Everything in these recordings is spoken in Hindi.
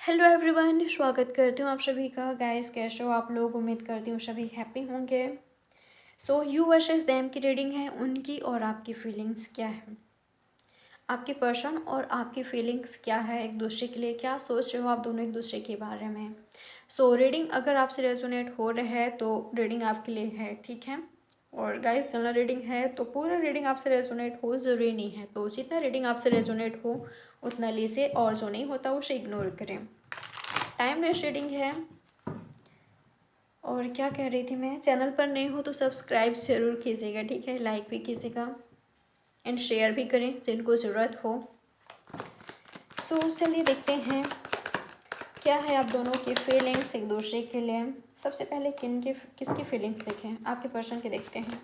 हेलो एवरीवन, स्वागत करती हूँ आप सभी का। गाइस, कैसे हो आप लोग? उम्मीद करती हूँ सभी हैप्पी होंगे। सो यू वर्सेस देम की रीडिंग है, उनकी और आपकी फीलिंग्स क्या है, आपके पर्सन और आपकी फीलिंग्स क्या है, एक दूसरे के लिए क्या सोच रहे हो आप दोनों एक दूसरे के बारे में। सो रीडिंग अगर आपसे रेजोनेट हो रहा है तो रीडिंग आपके लिए है, ठीक है। और गाइस, जनरल रीडिंग है तो पूरा रीडिंग आपसे रेजोनेट हो ज़रूरी नहीं है, तो जितना रीडिंग आपसे रेजोनेट हो उतना लीजिए और जो नहीं होता उसे इग्नोर करें। टाइमलेस रीडिंग है। और क्या कह रही थी मैं, चैनल पर नए हो तो सब्सक्राइब ज़रूर कीजिएगा, ठीक है। लाइक भी कीजिएगा एंड शेयर भी करें जिनको ज़रूरत हो। सो चलिए देखते हैं क्या है आप दोनों की फीलिंग्स एक दूसरे के लिए। सबसे पहले किसकी फीलिंग्स देखें, आपके पर्सन के देखते हैं।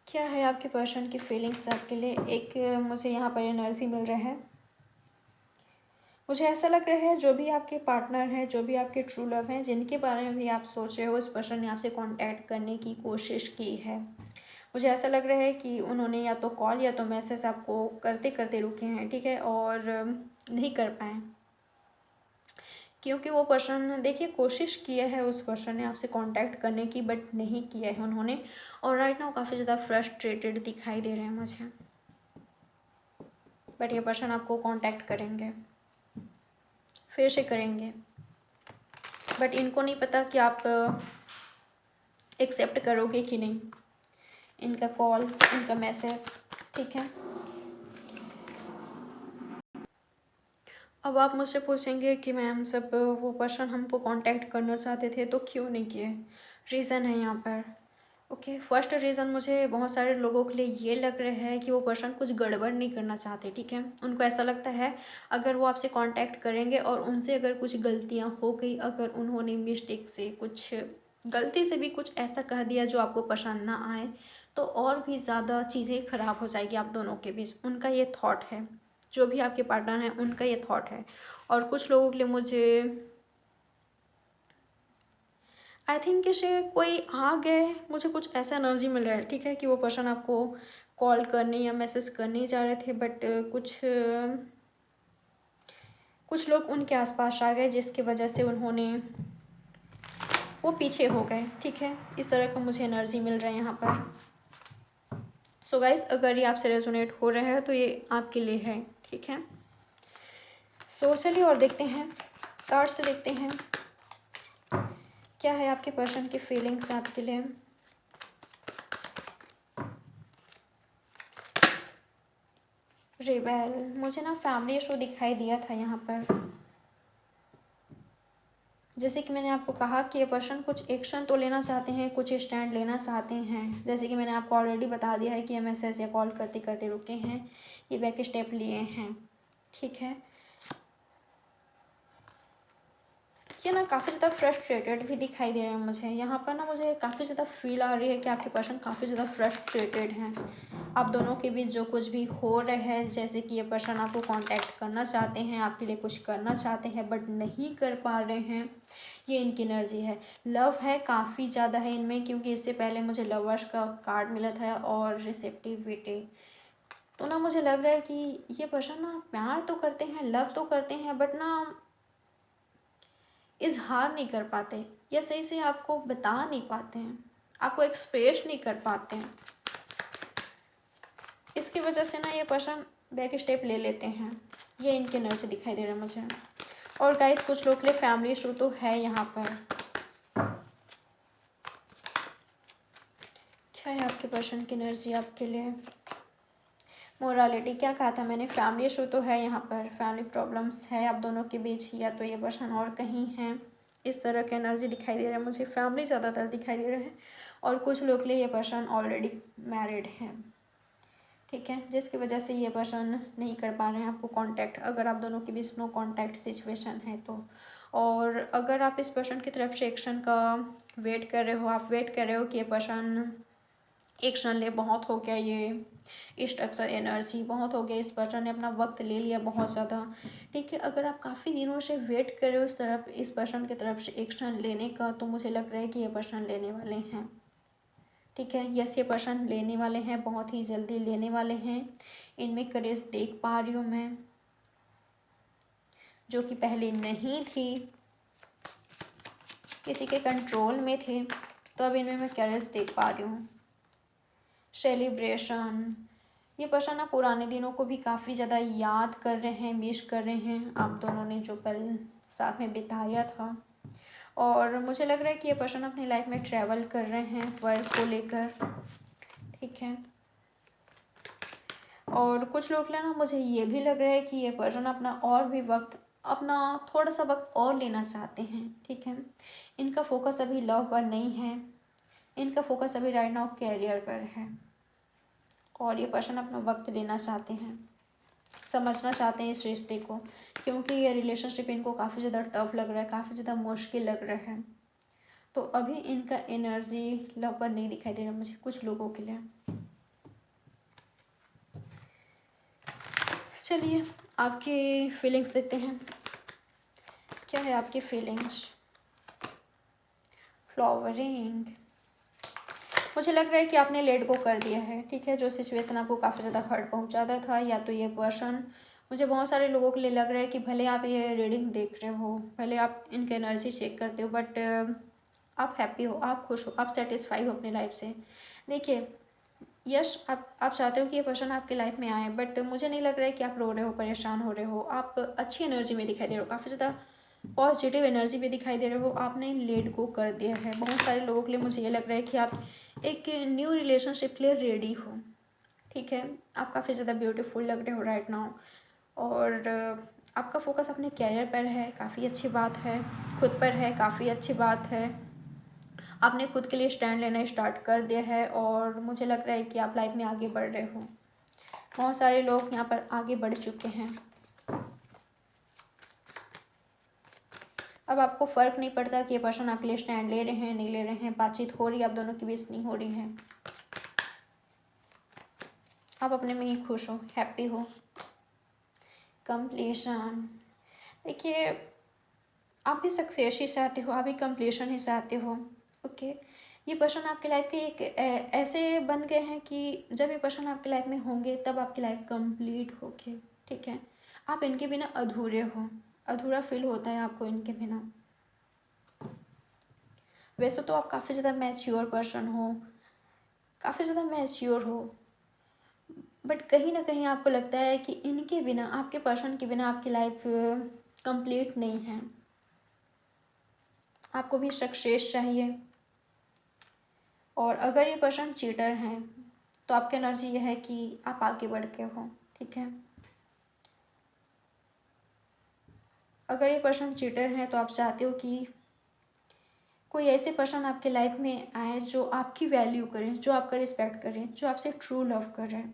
क्या है आपके पर्सन की फीलिंग्स आपके लिए। एक मुझे यहाँ पर एनर्जी मिल रहा है। मुझे ऐसा लग रहा है जो भी आपके पार्टनर हैं, जो भी आपके ट्रू लव हैं, जिनके बारे में भी आप सोच रहे हो, उस पर्सन ने आपसे कांटेक्ट करने की कोशिश की है। मुझे ऐसा लग रहा है कि उन्होंने या तो कॉल या तो मैसेज आपको करते करते रुके हैं, ठीक है, और नहीं कर पाए क्योंकि वो पर्सन, देखिए, कोशिश किया है उस पर्सन ने आपसे कांटेक्ट करने की, बट नहीं किया है उन्होंने। और राइट नाउ काफ़ी ज़्यादा फ्रस्ट्रेटेड दिखाई दे रहे हैं मुझे। बट ये पर्सन आपको कांटेक्ट करेंगे, फिर से करेंगे, बट इनको नहीं पता कि आप एक्सेप्ट करोगे कि नहीं इनका कॉल, इनका मैसेज, ठीक है। अब आप मुझसे पूछेंगे कि मैम, सब वो पर्सन हमको कांटेक्ट करना चाहते थे तो क्यों नहीं किए। रीज़न है यहाँ पर। ओके, फर्स्ट रीज़न मुझे बहुत सारे लोगों के लिए ये लग रहा है कि वो पर्सन कुछ गड़बड़ नहीं करना चाहते, ठीक है। उनको ऐसा लगता है अगर वो आपसे कांटेक्ट करेंगे और उनसे अगर कुछ गलतियाँ हो गई, अगर उन्होंने मिस्टेक से कुछ, गलती से भी कुछ ऐसा कह दिया जो आपको पसंद ना आए, तो और भी ज़्यादा चीज़ें ख़राब हो जाएगी आप दोनों के बीच। उनका ये थॉट है, जो भी आपके पार्टनर हैं उनका ये थॉट है। और कुछ लोगों के लिए मुझे आई थिंक से कोई आ गए, मुझे कुछ ऐसा एनर्जी मिल रहा है, ठीक है, कि वो पर्सन आपको कॉल करने या मैसेज करने जा रहे थे, बट कुछ लोग उनके आसपास आ गए जिसकी वजह से उन्होंने, वो पीछे हो गए, ठीक है। इस तरह का मुझे एनर्जी मिल रहा है यहाँ पर। सो गाइस, अगर ये आपसे रेजोनेट हो रहा है तो ये आपके लिए है, ठीक है। सो चलिए और देखते हैं, कार्ड से देखते हैं क्या है आपके पर्सन की फीलिंग्स आपके लिए। रिबेल, मुझे ना फैमिली इशू दिखाई दिया था यहाँ पर। जैसे कि मैंने आपको कहा कि ये पर्सन कुछ एक्शन तो लेना चाहते हैं, कुछ स्टैंड लेना चाहते हैं। जैसे कि मैंने आपको ऑलरेडी बता दिया है कि ये मैसेज या कॉल करते करते रुके हैं, ये बैक स्टेप लिए हैं, ठीक है। ये ना काफ़ी ज़्यादा फ्रस्ट्रेटेड भी दिखाई दे रहे हैं मुझे यहाँ पर। ना मुझे काफ़ी ज़्यादा फील आ रही है कि आपके पर्सन काफ़ी ज़्यादा फ्रस्ट्रेटेड हैं। आप दोनों के बीच जो कुछ भी हो रहा है, जैसे कि ये पर्सन आपको कांटेक्ट करना चाहते हैं, आपके लिए कुछ करना चाहते हैं बट नहीं कर पा रहे हैं, ये इनकी एनर्जी है। लव है काफ़ी ज़्यादा है इनमें, क्योंकि इससे पहले मुझे लवर्स का कार्ड मिला था और रिसेप्टिविटी। तो ना मुझे लग रहा है कि ये पर्सन ना प्यार तो करते हैं, लव तो करते हैं, बट ना इजहार नहीं कर पाते, या सही से आपको बता नहीं पाते हैं, आपको एक्सप्रेस नहीं कर पाते हैं। इसकी वजह से ना ये पर्सन बैक स्टेप ले लेते हैं, ये इनके एनर्जी दिखाई दे रहा है मुझे। और गाइस, कुछ लोग के लिए फैमिली इशू तो है यहाँ पर। क्या है आपके पर्सन की एनर्जी आपके लिए। मोरालिटी, क्या कहा था मैंने, फैमिली इशू तो है यहाँ पर, फैमिली प्रॉब्लम्स है आप दोनों के बीच, या तो ये पर्सन और कहीं हैं। इस तरह का एनर्जी दिखाई दे रहा है मुझे, फैमिली ज़्यादातर दिखाई दे रहा है। और कुछ लोग के लिए ये पर्सन ऑलरेडी मैरिड है, ठीक है, जिसकी वजह से ये पर्सन नहीं कर पा रहे हैं आपको कांटेक्ट, अगर आप दोनों के बीच नो कांटेक्ट सिचुएशन है तो। और अगर आप इस पर्सन की तरफ से एक्शन का वेट कर रहे हो, आप वेट कर रहे हो कि ये पर्सन एक्शन ले, बहुत हो गया ये स्ट्रक्चर एनर्जी, बहुत हो गया, इस पर्सन ने अपना वक्त ले लिया बहुत ज़्यादा, ठीक है। अगर आप काफ़ी दिनों से वेट कर रहे हो इस पर्सन की तरफ से एक्शन लेने का, तो मुझे लग रहा है कि ये पर्सन लेने वाले हैं, ठीक है। यस, ये पर्सन लेने वाले हैं, बहुत ही जल्दी लेने वाले हैं। इनमें करेज देख पा रही हूँ मैं। जो कि पहले नहीं थी, किसी के कंट्रोल में थे, तो अब इनमें मैं करेज देख पा रही हूँ। सेलिब्रेशन, ये पर्सन ना पुराने दिनों को भी काफ़ी ज़्यादा याद कर रहे हैं, मिस कर रहे हैं आप दोनों ने जो पल साथ में बिताया था। और मुझे लग रहा है कि ये पर्सन अपनी लाइफ में ट्रैवल कर रहे हैं वर्क को लेकर, ठीक है। और कुछ लोग ना मुझे ये भी लग रहा है कि ये पर्सन अपना थोड़ा सा वक्त और लेना चाहते हैं, ठीक है। इनका फोकस अभी लव पर नहीं है, इनका फोकस अभी राइट नाउ कैरियर पर है। और ये पर्सन अपना वक्त लेना चाहते हैं, समझना चाहते हैं इस रिश्ते को, क्योंकि ये रिलेशनशिप इनको काफ़ी ज़्यादा टफ लग रहा है, काफ़ी ज़्यादा मुश्किल लग रहा है। तो अभी इनका एनर्जी लव पर नहीं दिखाई दे रहा मुझे कुछ लोगों के लिए। चलिए आपकी फीलिंग्स देखते हैं, क्या है आपकी फीलिंग्स। फ्लावरिंग, मुझे लग रहा है कि आपने लेट गो कर दिया है, ठीक है। जो सिचुएशन आपको काफ़ी ज़्यादा हर्ट पहुंचाता था, या तो ये पर्सन, मुझे बहुत सारे लोगों के लिए लग रहा है कि भले आप ये रीडिंग देख रहे हो, भले आप इनकी एनर्जी चेक करते हो, बट आप हैप्पी हो, आप खुश हो, आप सेटिस्फाई हो अपनी लाइफ से। देखिए यस, आप चाहते हो कि ये पर्सन आपके लाइफ में आए, बट मुझे नहीं लग रहा है कि आप रो रहे हो, परेशान हो रहे हो। आप अच्छी एनर्जी में दिखाई दे रहे हो, काफ़ी ज़्यादा पॉजिटिव एनर्जी में दिखाई दे रहे हो। आपने लेट गो कर दिया है। बहुत सारे लोगों के लिए मुझे ये लग रहा है कि आप एक न्यू रिलेशनशिप के लिए रेडी हो, ठीक है। आप काफ़ी ज़्यादा ब्यूटीफुल लग रहे हो राइट नाउ, और आपका फोकस अपने कैरियर पर है, काफ़ी अच्छी बात है। खुद पर है, काफ़ी अच्छी बात है। आपने खुद के लिए स्टैंड लेना स्टार्ट कर दिया है, और मुझे लग रहा है कि आप लाइफ में आगे बढ़ रहे हो। बहुत सारे लोग यहाँ पर आगे बढ़ चुके हैं। अब आपको फ़र्क नहीं पड़ता कि ये पर्सन आपके लिए स्टैंड ले रहे हैं, नहीं ले रहे हैं, बातचीत हो रही है, आप दोनों के बीच नहीं हो रही है। आप अपने में ही खुश हो, हैप्पी हो। कंप्लीशन, देखिए आप भी सक्सेस ही चाहते हो, आप भी कंप्लीशन ही चाहते हो, ओके। ये पर्सन आपके लाइफ के एक ऐसे बन गए हैं कि जब ये पर्सन आपके लाइफ में होंगे तब आपकी लाइफ कंप्लीट होगी, ठीक है। आप इनके बिना अधूरे हो, अधूरा फील होता है आपको इनके बिना। वैसे तो आप काफ़ी ज़्यादा मैच्योर पर्सन हो, काफ़ी ज़्यादा मैच्योर हो, बट कहीं ना कहीं आपको लगता है कि इनके बिना, आपके पर्सन के बिना आपकी लाइफ कंप्लीट नहीं है। आपको भी सक्सेस चाहिए। और अगर ये पर्सन चीटर हैं तो आपकी एनर्जी ये है कि आप आगे बढ़ के हो, ठीक है। अगर ये पर्सन चीटर हैं तो आप चाहते हो कि कोई ऐसे पर्सन आपके लाइफ में आए जो आपकी वैल्यू करें, जो आपका रिस्पेक्ट करें, जो आपसे ट्रू लव करें।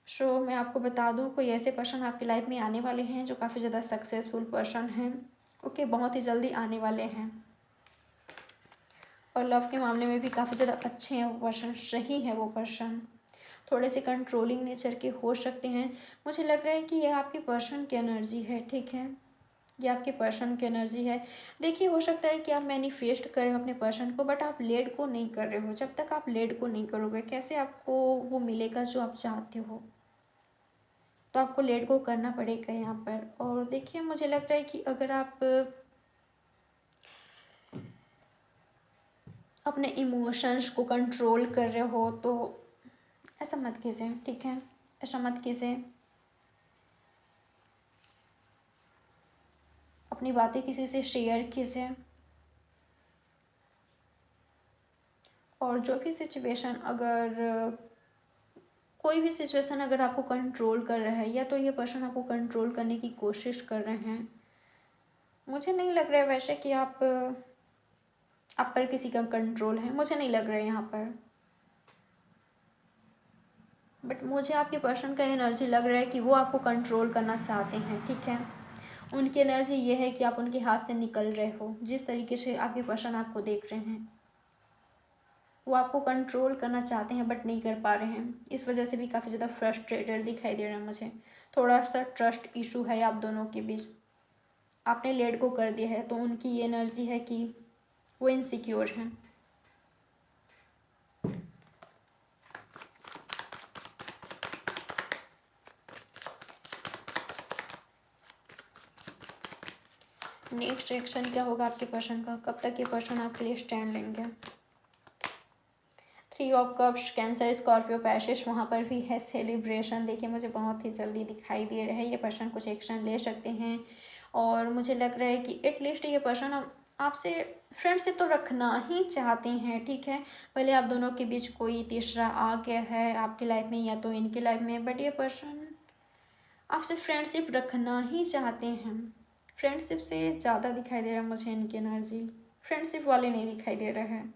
सो मैं आपको बता दूं, कोई ऐसे पर्सन आपकी लाइफ में आने वाले हैं जो काफ़ी ज़्यादा सक्सेसफुल पर्सन हैं, ओके। बहुत ही जल्दी आने वाले हैं, और लव के मामले में भी काफ़ी ज़्यादा अच्छे हैं वो पर्सन, सही है वो पर्सन। थोड़े से कंट्रोलिंग नेचर के हो सकते हैं। मुझे लग रहा है कि ये आपके पर्सन की एनर्जी है, ठीक है। ये आपके पर्सन की एनर्जी है। देखिए हो सकता है कि आप मैनिफेस्ट कर रहे हो अपने पर्सन को, बट आप लेट को नहीं कर रहे हो। जब तक आप लेट को नहीं करोगे कैसे आपको वो मिलेगा जो आप चाहते हो। तो आपको लेट को करना पड़ेगा यहाँ पर। और देखिए मुझे लगता है कि अगर आप अपने इमोशंस को कंट्रोल कर रहे हो तो ऐसा मत कीजिए, ठीक है। ऐसा मत कीजिए। अपनी बातें किसी से शेयर कीजिए। और जो भी सिचुएशन, अगर कोई भी सिचुएशन अगर आपको कंट्रोल कर रहा है, या तो ये पर्सन आपको कंट्रोल करने की कोशिश कर रहे हैं, मुझे नहीं लग रहा है वैसे कि आप पर किसी का कंट्रोल है, मुझे नहीं लग रहा है यहाँ पर। बट मुझे आपके पर्सन का एनर्जी लग रहा है कि वो आपको कंट्रोल करना चाहते हैं, ठीक है। उनकी एनर्जी ये है कि आप उनके हाथ से निकल रहे हो। जिस तरीके से आपके पर्सन आपको देख रहे हैं, वो आपको कंट्रोल करना चाहते हैं बट नहीं कर पा रहे हैं। इस वजह से भी काफ़ी ज़्यादा फ्रस्ट्रेटेड दिखाई दे रहे हैं मुझे। थोड़ा सा ट्रस्ट इशू है आप दोनों के बीच। आपने लेट को कर दिया है तो उनकी ये एनर्जी है कि वो इनसिक्योर हैं। नेक्स्ट एक्शन क्या होगा आपके पर्सन का, कब तक ये पर्सन आपके लिए स्टैंड लेंगे। 3 of cups, cancer, Scorpio, passage, वहाँ पर भी है सेलिब्रेशन। देखिए मुझे बहुत ही जल्दी दिखाई दे रहा है ये पर्सन कुछ एक्शन ले सकते हैं, और मुझे लग रहा है कि एटलीस्ट ये पर्सन आपसे फ्रेंडशिप तो रखना ही चाहते हैं, ठीक है। भले आप दोनों के बीच कोई तीसरा आ गया है आपकी लाइफ में या तो इनकी लाइफ में, बट ये पर्सन आपसे फ्रेंडशिप रखना ही चाहते हैं। फ्रेंडशिप से ज़्यादा दिखाई दे रहा है मुझे इनकी एनर्जी, फ्रेंडशिप वाले नहीं दिखाई दे रहा है।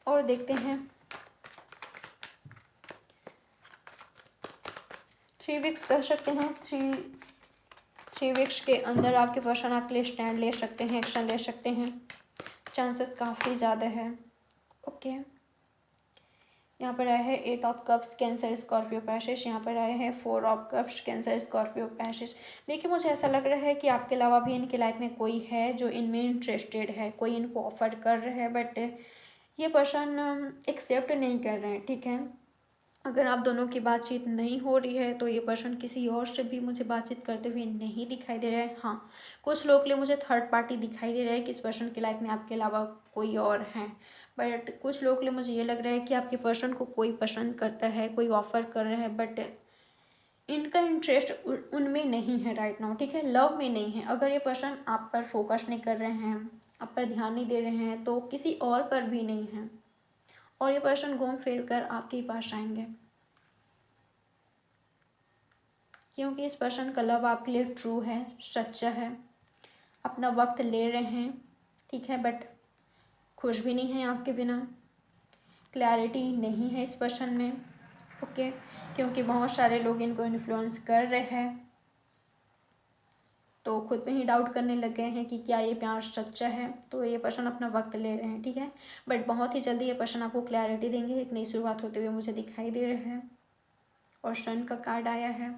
और देखते हैं 3 वीक्स कर सकते हैं, थ्री वीक्स के अंदर आपके पर्सन आपके लिए स्टैंड ले सकते हैं, एक्शन ले सकते हैं, चांसेस काफ़ी ज़्यादा है। ओके, यहाँ पर आया है 8 of cups, cancer, Scorpio, passage. यहाँ पर आया है 4 of cups, cancer, Scorpio, passage. देखिए मुझे ऐसा लग रहा है कि आपके अलावा भी इनकी लाइफ में कोई है जो इनमें इंटरेस्टेड है, कोई इनको ऑफर कर रहा है, बट ये पर्सन एक्सेप्ट नहीं कर रहे हैं, ठीक है। अगर आप दोनों की बातचीत नहीं हो रही है तो ये पर्सन किसी और से भी मुझे बातचीत करते हुए नहीं दिखाई दे रहा है। हाँ, कुछ लोग के लिए मुझे थर्ड पार्टी दिखाई दे रहा है कि इस पर्सन की लाइफ में आपके अलावा कोई और है, बट कुछ लोग के लिए मुझे ये लग रहा है कि आपके पर्सन को कोई पसंद करता है, कोई ऑफ़र कर रहा है, बट इनका इंटरेस्ट उनमें नहीं है राइट नाउ, ठीक है, लव में नहीं है। अगर ये पर्सन आप पर फोकस नहीं कर रहे हैं, आप पर ध्यान नहीं दे रहे हैं, तो किसी और पर भी नहीं है, और ये पर्सन घूम फिर कर आपके ही पास आएंगे, क्योंकि इस पर्सन का लव आपके लिए ट्रू है, सच्चा है, अपना वक्त ले रहे हैं, ठीक है, बट खुश भी नहीं है आपके बिना। क्लैरिटी नहीं है इस पर्सन में, ओके, क्योंकि बहुत सारे लोग इनको इन्फ्लुएंस कर रहे हैं, तो खुद पे ही डाउट करने लग गए हैं कि क्या ये प्यार सच्चा है। तो ये पर्सन अपना वक्त ले रहे हैं, ठीक है, बट बहुत ही जल्दी ये पर्सन आपको क्लैरिटी देंगे, एक नई शुरुआत होते हुए मुझे दिखाई दे रहे हैं। और सन का कार्ड आया है,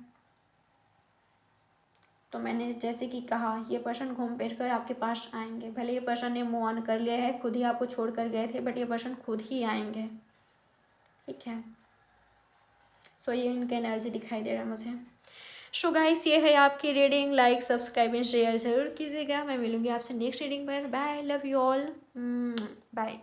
तो मैंने जैसे कि कहा ये पर्सन घूम फिर कर आपके पास आएंगे। भले ये पर्सन ने मूव ऑन कर लिया है, खुद ही आपको छोड़ कर गए थे, बट ये पर्सन खुद ही आएंगे, ठीक है। सो ये इनका एनर्जी दिखाई दे रहा है मुझे। सो गाइस, ये है आपकी reading. Like, subscribe and share ज़रूर कीजिएगा। मैं मिलूंगी आपसे नेक्स्ट रीडिंग पर। Bye, love you all, bye.